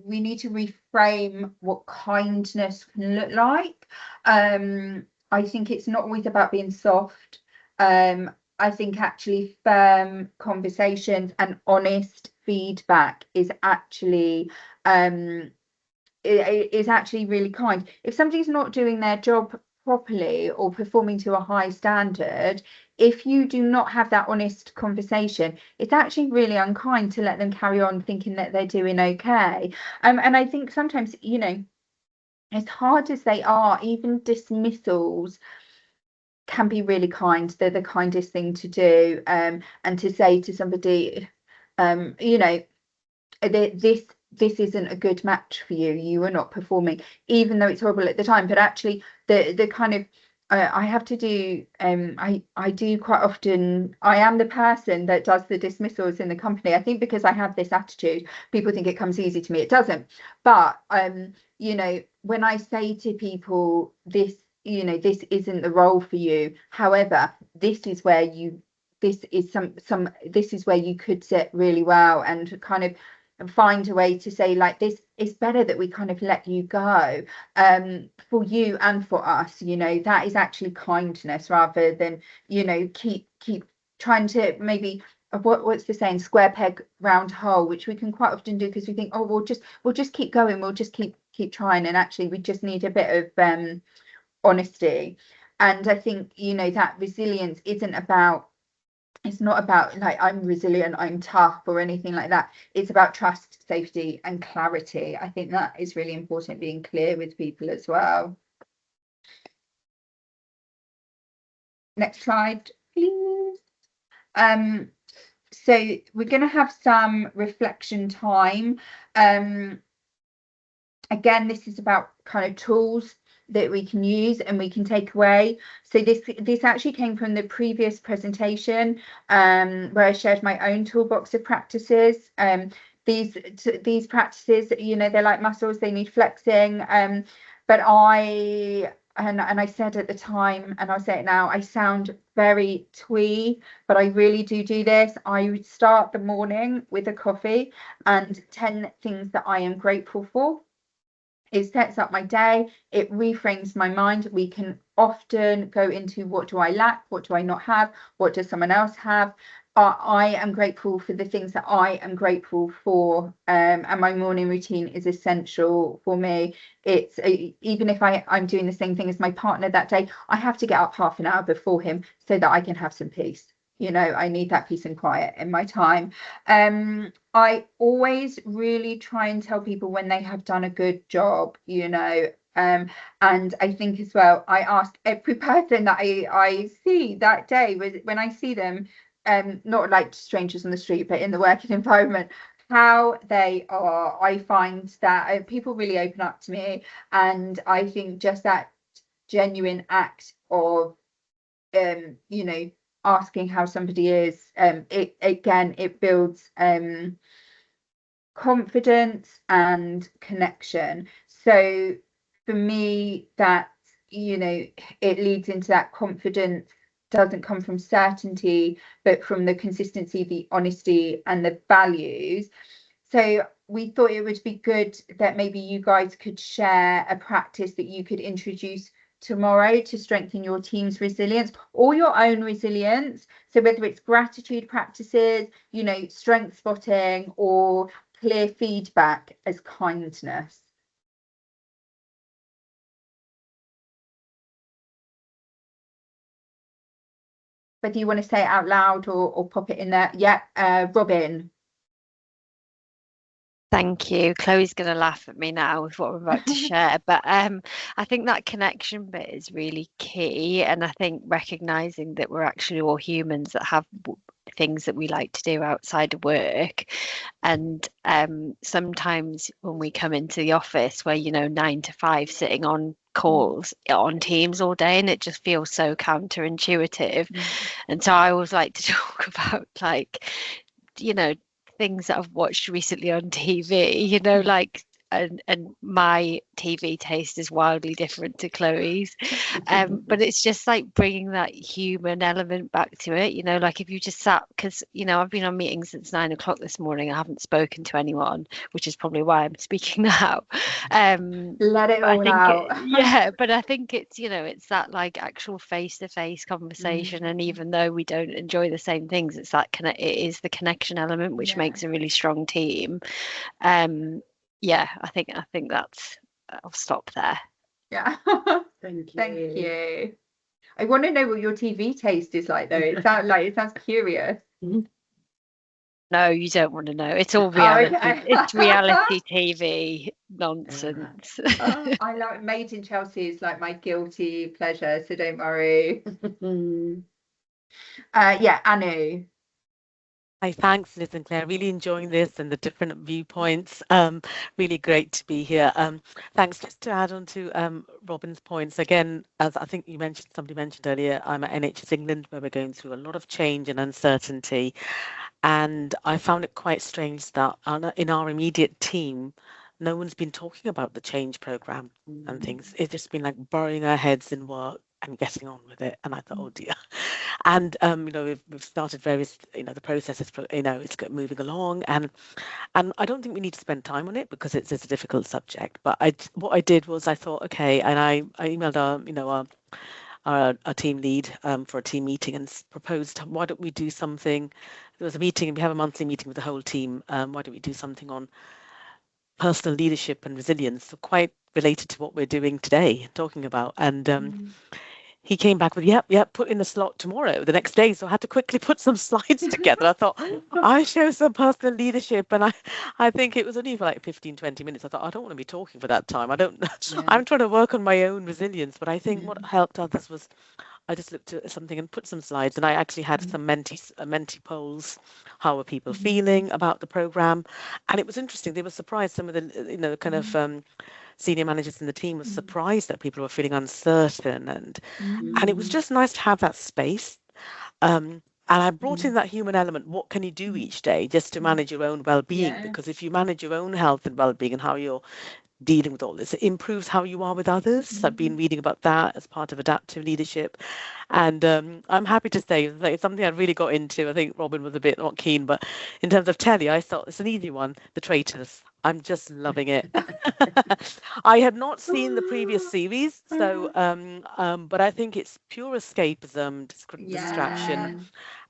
need to reframe what kindness can look like. I think it's not always about being soft. I think actually firm conversations and honest feedback is actually really kind. If somebody's not doing their job properly or performing to a high standard, if you do not have that honest conversation, it's actually really unkind to let them carry on thinking that they're doing okay. And I think sometimes, as hard as they are, even dismissals can be really kind. They're the kindest thing to do, and to say to somebody, this isn't a good match for you. You are not performing, even though it's horrible at the time. But actually, the kind of I have to do. I do quite often. I am the person that does the dismissals in the company. I think because I have this attitude, people think it comes easy to me. It doesn't. But when I say to people, this isn't the role for you. However, this is where you could sit really well, and kind of find a way to say, like, this is better that we kind of let you go, for you and for us. That is actually kindness, rather than keep trying to maybe what's the saying, square peg round hole, which we can quite often do because we think, oh, we'll just keep going, we'll just keep trying, and actually we just need a bit of honesty. And I think that resilience it's not about like, I'm resilient, I'm tough, or anything like that. It's about trust, safety, and clarity. I think that is really important, being clear with people as well. Next slide, please. So we're going to have some reflection time. Again, this is about kind of tools that we can use and we can take away. So this actually came from the previous presentation where I shared my own toolbox of practices. These practices, you know, they're like muscles, they need flexing. But I said at the time, and I'll say it now, I sound very twee, but I really do this. I would start the morning with a coffee and 10 things that I am grateful for. It sets up my day, it reframes my mind. We can often go into, what do I lack, what do I not have, what does someone else have. I am grateful for the things that I am grateful for, and my morning routine is essential for me. It's even if I'm doing the same thing as my partner that day, I have to get up half an hour before him so that I can have some peace. You know, I need that peace and quiet in my time. I always really try and tell people when they have done a good job, you know. And I think as well, I ask every person that I see that day, when I see them, not like strangers on the street, but in the working environment, how they are. I find that people really open up to me, and I think just that genuine act of you know, asking how somebody is, it builds confidence and connection. So for me, that, you know, it leads into that confidence doesn't come from certainty, but from the consistency, the honesty, and the values. So we thought it would be good that maybe you guys could share a practice that you could introduce tomorrow to strengthen your team's resilience or your own resilience. So whether it's gratitude practices, you know, strength spotting, or clear feedback as kindness. Whether you want to say it out loud or pop it in there. Yeah, Robin. Thank you. Chloe's going to laugh at me now with what we're about to share, but I think that connection bit is really key. And I think recognizing that we're actually all humans that have things that we like to do outside of work. And sometimes when we come into the office, we're, you know, 9 to 5 sitting on calls on Teams all day, and it just feels so counterintuitive. And so I always like to talk about, like, you know, things that I've watched recently on TV, you know, like, and my TV taste is wildly different to Chloe's, but it's just like bringing that human element back to it, you know, like if you just sat, because, you know, I've been on meetings since 9 o'clock this morning, I haven't spoken to anyone, which is probably why I'm speaking now. Let it all out. Yeah, but I think it's, you know, it's that like actual face-to-face conversation, and even though we don't enjoy the same things, it's that it is the connection element which makes a really strong team. Yeah, I think that's, I'll stop there. Yeah. Thank you. Thank you. I want to know what your TV taste is like, though. It sounds curious. No, you don't want to know. It's all reality. It's reality TV nonsense. I like Made in Chelsea is like my guilty pleasure, so don't worry. Yeah, Anu. Hi, thanks, Liz and Claire. Really enjoying this and the different viewpoints. Really great to be here. Thanks. Just to add on to Robin's points, again, as I think somebody mentioned earlier, I'm at IHSCM England, where we're going through a lot of change and uncertainty. And I found it quite strange that in our immediate team, no one's been talking about the change program and things. It's just been like burying our heads in work and getting on with it. And I thought, oh dear. And you know, we've started various, you know, the process is, you know, it's moving along, and I don't think we need to spend time on it because it's a difficult subject. But what I did was I thought, okay, and I emailed our team lead for a team meeting and proposed, why don't we do something? There was a meeting, we have a monthly meeting with the whole team. Why don't we do something on personal leadership and resilience? So quite related to what we're doing today, talking about. And he came back with, yep, put in a slot tomorrow, the next day. So I had to quickly put some slides together. I thought, I show some personal leadership. And I think it was only for like 15, 20 minutes. I thought, I don't want to be talking for that time. I'm trying to work on my own resilience. But I think what helped others was I just looked at something and put some slides, and I actually had some mentee polls. How are people feeling about the program? And it was interesting. They were surprised. Some of the kind of senior managers in the team were surprised that people were feeling uncertain, and it was just nice to have that space. And I brought in that human element. What can you do each day just to manage your own well-being? Because if you manage your own health and well-being and how you're dealing with all this, it improves how you are with others. I've been reading about that as part of adaptive leadership, and I'm happy to say that it's something I really got into. I think Robin was a bit not keen, but in terms of telly, I thought it's an easy one. The Traitors. I'm just loving it. I had not seen the previous series, so but I think it's pure escapism, distraction,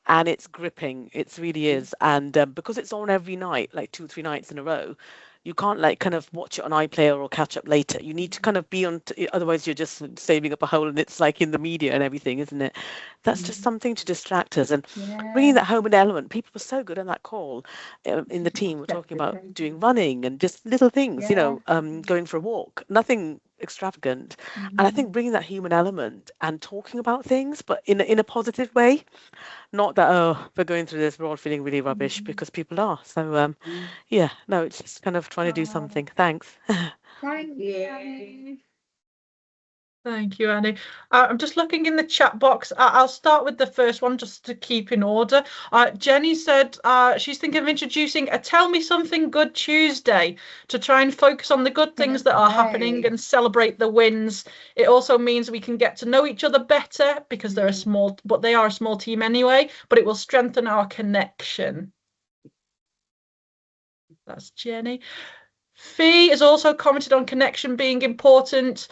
and it's gripping. It really is, and because it's on every night, like 2-3 nights in a row, you can't like kind of watch it on iPlayer or catch up later. You need to kind of be on, otherwise you're just saving up a hole, and it's like in the media and everything, isn't it? That's just something to distract us, and bringing that home an element. People were so good on that call in the team. We're talking about doing running and just little things, going for a walk, nothing extravagant. And I think bringing that human element and talking about things, but in a positive way. Not that, oh, we're going through this, we're all feeling really rubbish, because people are. So, yeah, no, it's just kind of trying to do something. Thanks. Thank you. Thank you, Annie. I'm just looking in the chat box. I'll start with the first one just to keep in order. Jenny said she's thinking of introducing a Tell Me Something Good Tuesday to try and focus on the good things that are happening and celebrate the wins. It also means we can get to know each other better, because they are a small team anyway, but it will strengthen our connection. That's Jenny. Fee has also commented on connection being important.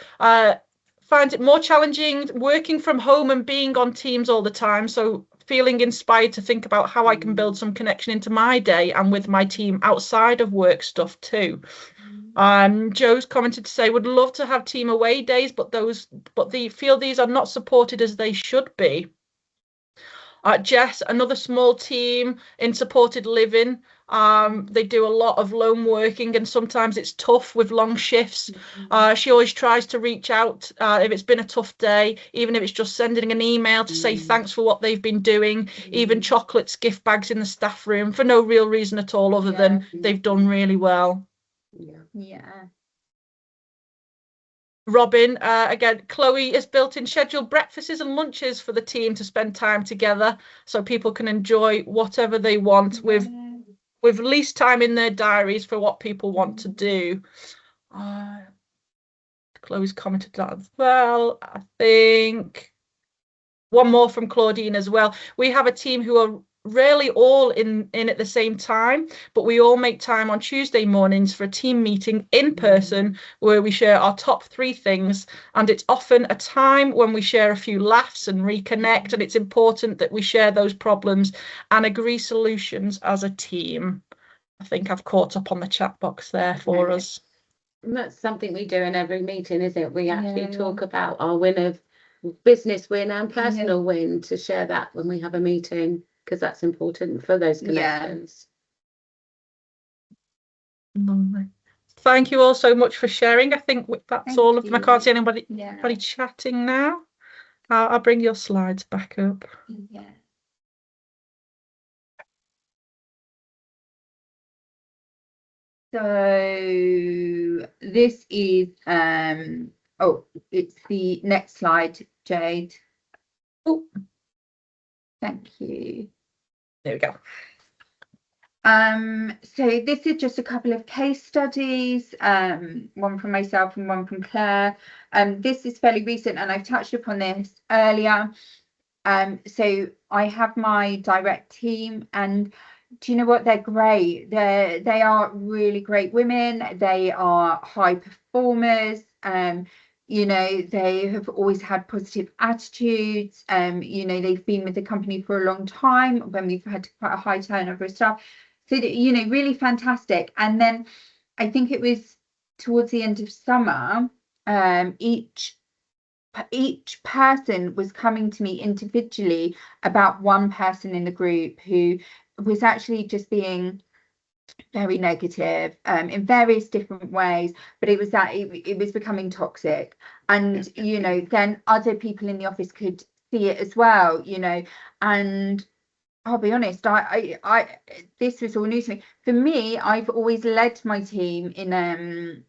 Finds it more challenging working from home and being on Teams all the time, so feeling inspired to think about how I can build some connection into my day and with my team outside of work stuff too. Joe's commented to say would love to have team away days, but they feel these are not supported as they should be. Jess, another small team in supported living. They do a lot of lone working, and sometimes it's tough with long shifts. She always tries to reach out if it's been a tough day, even if it's just sending an email to say thanks for what they've been doing, even chocolates, gift bags in the staff room for no real reason at all other than they've done really well. Robin, again, Chloe has built in scheduled breakfasts and lunches for the team to spend time together, so people can enjoy whatever they want with least time in their diaries for what people want to do. Chloe's commented that as well. I think one more from Claudine as well. We have a team who are rarely all in at the same time, but we all make time on Tuesday mornings for a team meeting in person where we share our top 3 things, and it's often a time when we share a few laughs and reconnect, and it's important that we share those problems and agree solutions as a team. I think I've caught up on the chat box there for us. And that's something we do in every meeting, isn't it? We actually talk about our business win and personal win, to share that when we have a meeting, because that's important for those connections. Lovely. Thank you all so much for sharing. I think that's all of them. I can't see anybody chatting now. I'll bring your slides back up. So this is it's the next slide, Jade. Oh, thank you. There we go. So this is just a couple of case studies, one from myself and one from Claire. This is fairly recent, and I've touched upon this earlier. So I have my direct team, and do you know what? They're great. They are really great women. They are high performers. They have always had positive attitudes. They've been with the company for a long time when we've had quite a high turnover of staff. So, really fantastic. And then I think it was towards the end of summer, each person was coming to me individually about one person in the group who was actually just being very negative in various different ways, but it was that it was becoming toxic. And then other people in the office could see it as well, you know. And I'll be honest, I this was all new to me. For me, I've always led my team in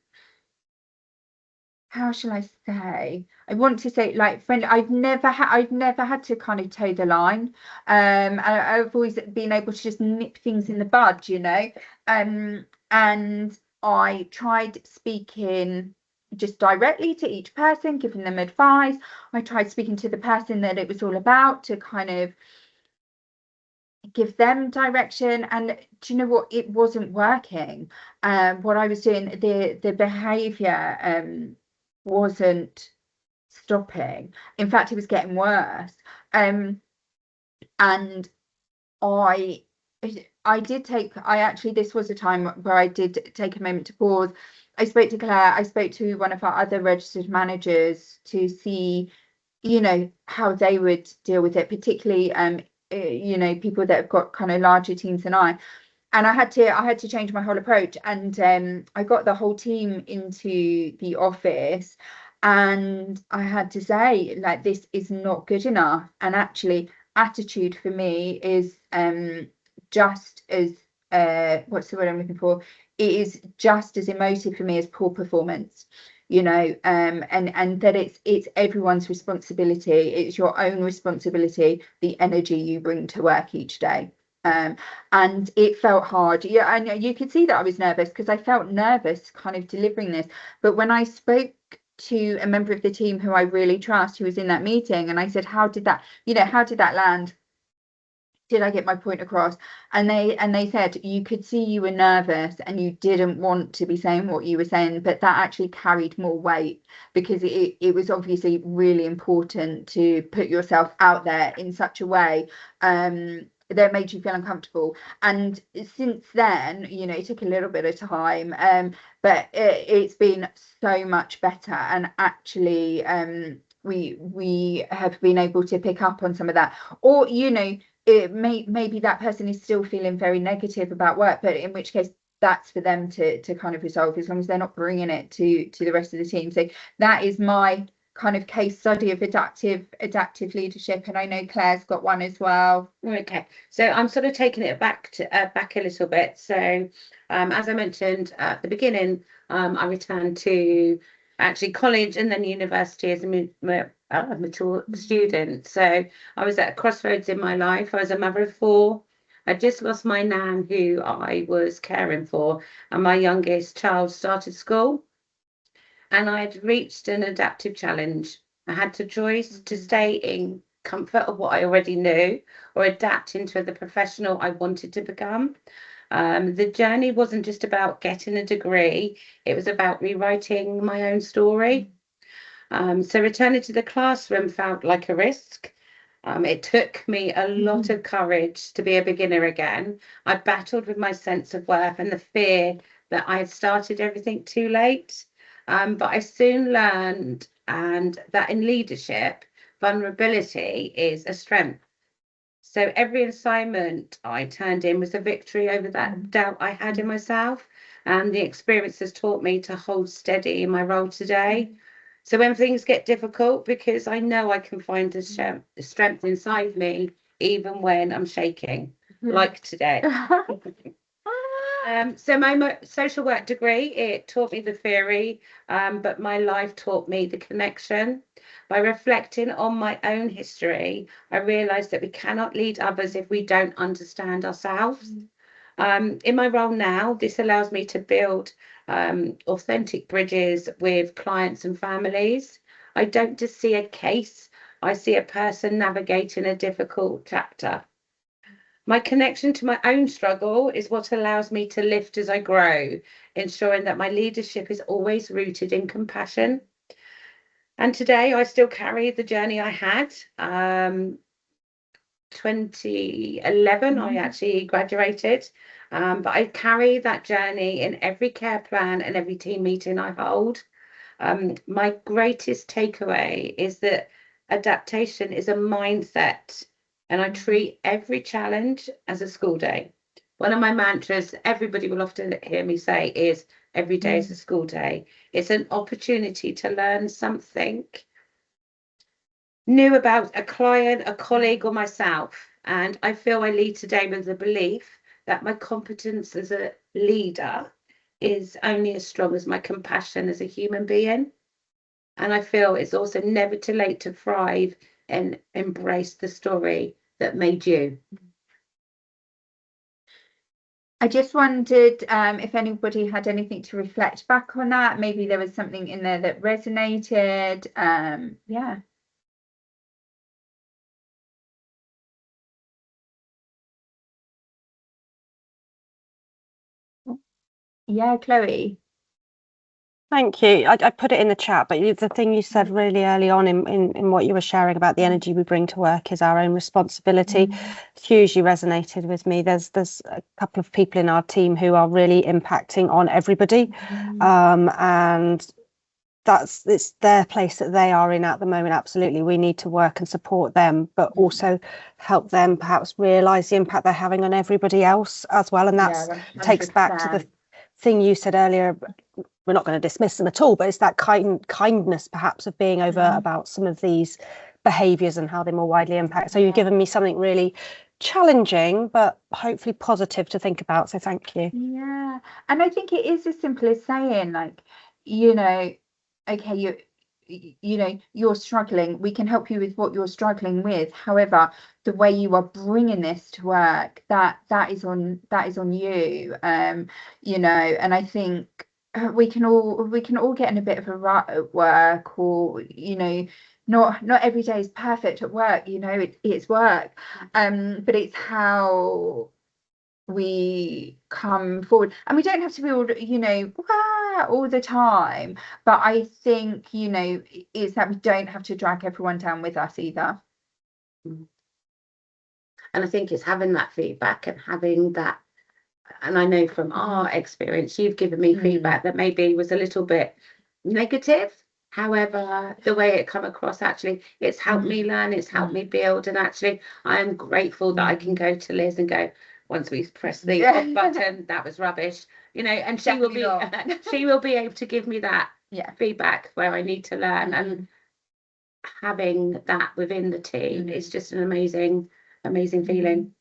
how shall I say? I want to say like friend. I've never had to kind of toe the line. I've always been able to just nip things in the bud, you know. And I tried speaking just directly to each person, giving them advice. I tried speaking to the person that it was all about to kind of give them direction, and do you know what, it wasn't working. What I was doing, the behavior wasn't stopping. In fact, it was getting worse. And I actually, this was a time where I did take a moment to pause. I spoke to Claire, I spoke to one of our other registered managers to see, you know, how they would deal with it, particularly you know, people that have got kind of larger teams than I. And I had to change my whole approach. And I got the whole team into the office, and I had to say, like, this is not good enough. And actually, attitude for me is just as what's the word I'm looking for? It is just as emotive for me as poor performance, you know. And that it's everyone's responsibility. It's your own responsibility, the energy you bring to work each day. And it felt hard. Yeah, and you could see that I was nervous, because I felt nervous kind of delivering this. But when I spoke to a member of the team who I really trust, who was in that meeting, and I said, how did that land? Did I get my point across? And they said, you could see you were nervous and you didn't want to be saying what you were saying, but that actually carried more weight, because it was obviously really important to put yourself out there in such a way that made you feel uncomfortable. And since then, you know, it took a little bit of time, but it's been so much better. And actually we have been able to pick up on some of that. Or, you know, maybe that person is still feeling very negative about work, but in which case that's for them to kind of resolve, as long as they're not bringing it to the rest of the team. So that is my kind of case study of adaptive leadership, and I know Claire's got one as well. Okay, so I'm sort of taking it back a little bit. So as I mentioned at the beginning, I returned to actually college and then university as a mature student. So I was at a crossroads in my life. I was a mother of 4. I just lost my nan, who I was caring for, and my youngest child started school. And I had reached an adaptive challenge. I had the choice to stay in comfort of what I already knew, or adapt into the professional I wanted to become. The journey wasn't just about getting a degree, it was about rewriting my own story. So returning to the classroom felt like a risk. It took me a lot of courage to be a beginner again. I battled with my sense of worth and the fear that I had started everything too late. But I soon learned that in leadership, vulnerability is a strength. So every assignment I turned in was a victory over that doubt I had in myself. And the experience has taught me to hold steady in my role today. So when things get difficult, because I know I can find the strength inside me, even when I'm shaking, like today. So my social work degree, it taught me the theory, but my life taught me the connection. By reflecting on my own history, I realised that we cannot lead others if we don't understand ourselves. In my role now, this allows me to build authentic bridges with clients and families. I don't just see a case, I see a person navigating a difficult chapter. My connection to my own struggle is what allows me to lift as I grow, ensuring that my leadership is always rooted in compassion. And today I still carry the journey I had. 2011, I actually graduated, but I carry that journey in every care plan and every team meeting I hold. My greatest takeaway is that adaptation is a mindset, and I treat every challenge as a school day. One of my mantras, everybody will often hear me say, is every day is a school day. It's an opportunity to learn something new about a client, a colleague, or myself. And I feel I lead today with the belief that my competence as a leader is only as strong as my compassion as a human being. And I feel it's also never too late to thrive and embrace the story that made you. I just wondered if anybody had anything to reflect back on that. Maybe there was something in there that resonated. Yeah. Yeah, Chloe. Thank you. I put it in the chat, but the thing you said really early on in what you were sharing about the energy we bring to work is our own responsibility hugely resonated with me. There's a couple of people in our team who are really impacting on everybody, and it's their place that they are in at the moment. Absolutely, we need to work and support them, but also help them perhaps realise the impact they're having on everybody else as well. And that takes back to the thing you said earlier. We're not going to dismiss them at all, but it's that kindness perhaps of being over about some of these behaviours and how they more widely impact. So you've given me something really challenging but hopefully positive to think about, so thank you. Yeah, and I think it is as simple as saying, like, you know, okay, you're struggling, we can help you with what you're struggling with. However, the way you are bringing this to work, that is on you. You know, and I think we can all get in a bit of a rut at work, or, you know, not every day is perfect at work, you know, it's work, but it's how we come forward, and we don't have to be all, you know, all the time, but I think, you know, is that we don't have to drag everyone down with us either. And I think it's having that feedback and having that, and I know from our experience, you've given me feedback that maybe was a little bit negative. However, the way it come across, actually, it's helped me learn, it's helped me build, and actually, I am grateful that I can go to Liz and go, once we press the off button, that was rubbish, you know, and she will be able to give me that feedback where I need to learn, and having that within the team is just an amazing feeling.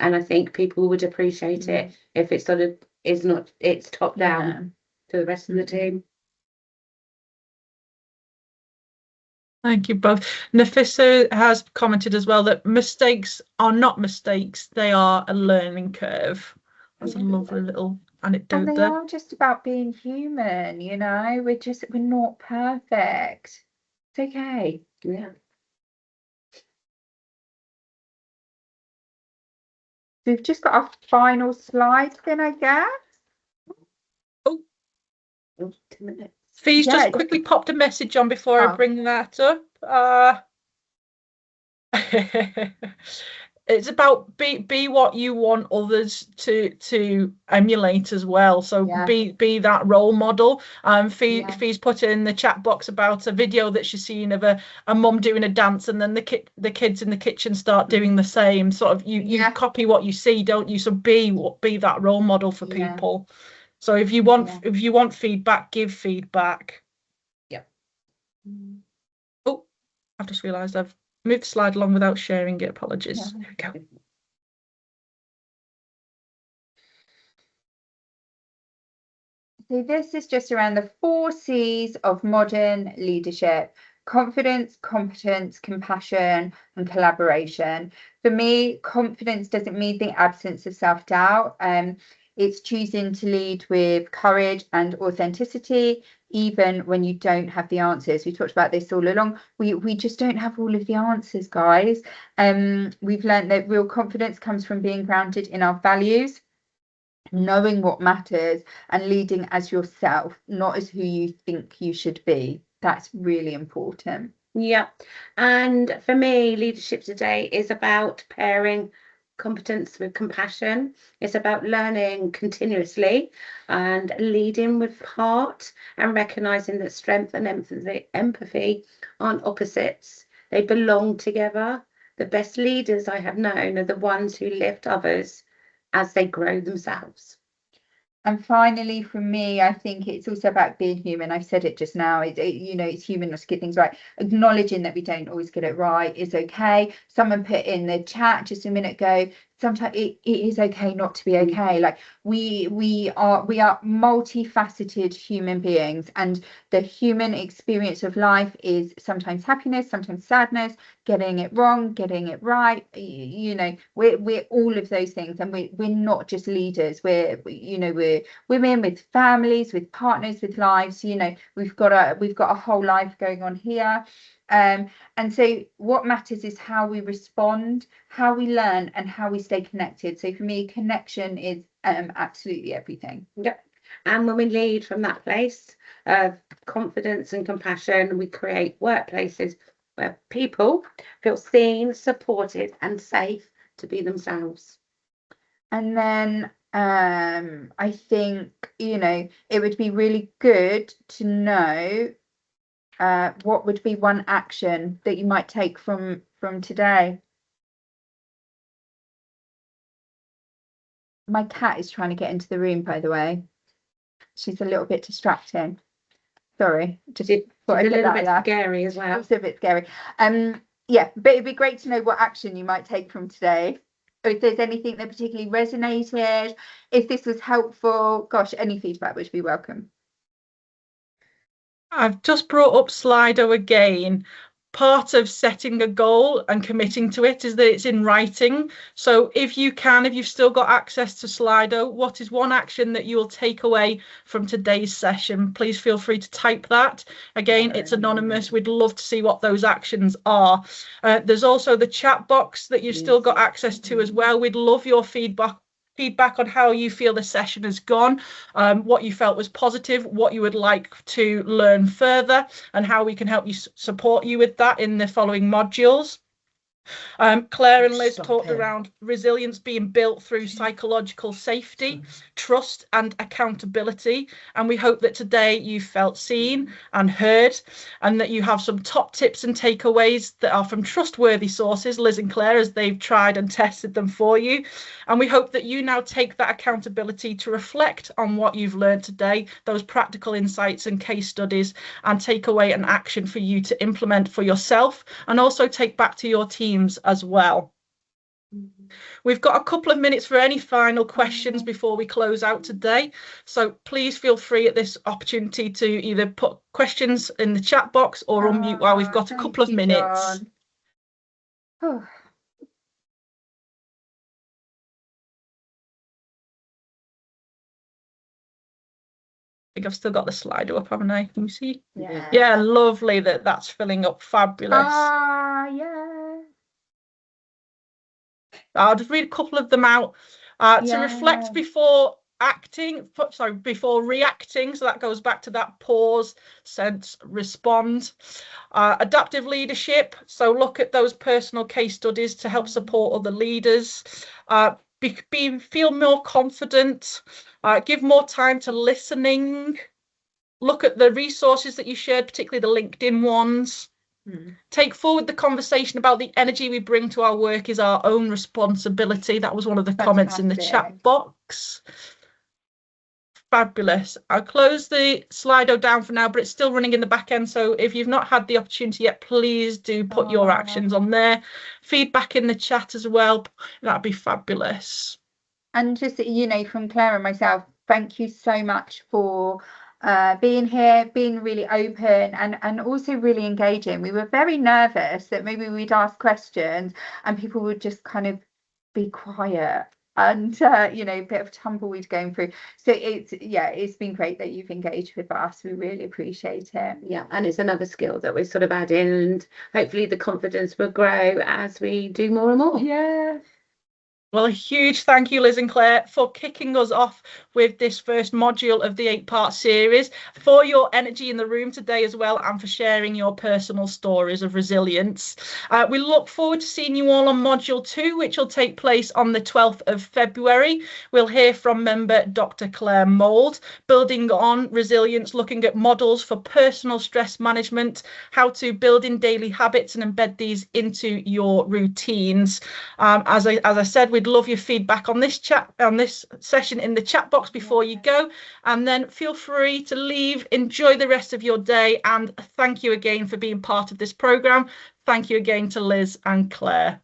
And I think people would appreciate it if it sort of is not, it's top down to the rest of the team. Thank you both. Nafissa has commented as well that mistakes are not mistakes, they are a learning curve. That's a lovely little anecdote. And they are just about being human, you know, we're not perfect. It's okay. Yeah. We've just got our final slide then, I guess. Oh, 2 minutes. Fee's just quickly popped a message on before I bring that up. It's about be what you want others to emulate as well. So be that role model. Fee's put in the chat box about a video that she's seen of a mum doing a dance, and then the kids in the kitchen start doing the same. Sort of you copy what you see, don't you? So be that role model for people. So if you want feedback, give feedback. Yep. Oh, I've just realised I've moved the slide along without sharing it. Apologies. There we go. So this is just around the 4 C's of modern leadership: confidence, competence, compassion, and collaboration. For me, confidence doesn't mean the absence of self-doubt. It's choosing to lead with courage and authenticity, even when you don't have the answers. We talked about this all along. We just don't have all of the answers, guys. We've learned that real confidence comes from being grounded in our values, knowing what matters, and leading as yourself, not as who you think you should be. That's really important. Yeah. And for me, leadership today is about pairing competence with compassion. It's about learning continuously and leading with heart, and recognizing that strength and empathy aren't opposites. They belong together. The best leaders I have known are the ones who lift others as they grow themselves. And finally, for me, I think it's also about being human. I've said it just now. It's human to get things right. Acknowledging that we don't always get it right is okay. Someone put in the chat just a minute ago, sometimes it is okay not to be okay. Like we are multifaceted human beings, and the human experience of life is sometimes happiness, sometimes sadness, getting it wrong, getting it right. We're all of those things, and we're not just leaders. We're women with families, with partners, with lives. We've got a whole life going on here. And so what matters is how we respond, how we learn, and how we stay connected. So for me, connection is absolutely everything. Yep. And when we lead from that place of confidence and compassion, we create workplaces where people feel seen, supported, and safe to be themselves. And then I think, it would be really good to know what would be one action that you might take from today. My cat is trying to get into the room, by the way. She's a little bit distracting. Sorry, just thought I'd a little bit there. Scary as well. It's a bit scary. Yeah, but it'd be great to know what action you might take from today. Or if there's anything that particularly resonated, if this was helpful, gosh, any feedback would be welcome. I've just brought up Slido again. Part of setting a goal and committing to it is that it's in writing. So if you've still got access to Slido, what is one action that you will take away from today's session? Please feel free to type that. Again, it's anonymous. We'd love to see what those actions are. There's also the chat box that you've still got access to as well. We'd love your feedback on how you feel the session has gone, what you felt was positive, what you would like to learn further, and how we can help you support you with that in the following modules. Claire and Liz talked around resilience being built through psychological safety, trust and accountability, and we hope that today you felt seen and heard, and that you have some top tips and takeaways that are from trustworthy sources, Liz and Claire, as they've tried and tested them for you. And we hope that you now take that accountability to reflect on what you've learned today, those practical insights and case studies, and take away an action for you to implement for yourself and also take back to your teams as well. We've got a couple of minutes for any final questions before we close out today, so please feel free at this opportunity to either put questions in the chat box or unmute while we've got a couple of minutes. I think I've still got the Slido up, haven't I? Can you see? Yeah, lovely that's filling up. Fabulous. Yeah. I'll just read a couple of them out. To reflect before reacting. So that goes back to that pause, sense, respond. Adaptive leadership. So look at those personal case studies to help support other leaders. Feel more confident. Give more time to listening. Look at the resources that you shared, particularly the LinkedIn ones. Take forward the conversation about the energy we bring to our work is our own responsibility. That was one of the comments in the chat box. Fabulous. I'll close the Slido down for now, but it's still running in the back end. So if you've not had the opportunity yet, please do put your actions on there. Feedback in the chat as well. That'd be fabulous. And just, from Claire and myself, thank you so much for being here, being really open and also really engaging. We were very nervous that maybe we'd ask questions and people would just kind of be quiet and a bit of tumbleweed going through. So it's been great that you've engaged with us. We really appreciate it. Yeah, and it's another skill that we sort of add in, and hopefully the confidence will grow as we do more and more. Yeah. Well, a huge thank you, Liz and Claire, for kicking us off with this first module of the 8-part series, for your energy in the room today as well, and for sharing your personal stories of resilience. We look forward to seeing you all on module 2, which will take place on the 12th of February. We'll hear from member Dr. Claire Mould, building on resilience, looking at models for personal stress management, how to build in daily habits and embed these into your routines. As I said, we'd We'd love your feedback on this session in the chat box before you go, and then feel free to leave. Enjoy the rest of your day, and thank you again for being part of this programme. Thank you again to Liz and Claire.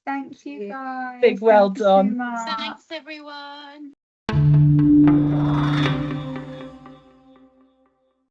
Thank you guys. Big well Thank you done. so much. Thanks everyone.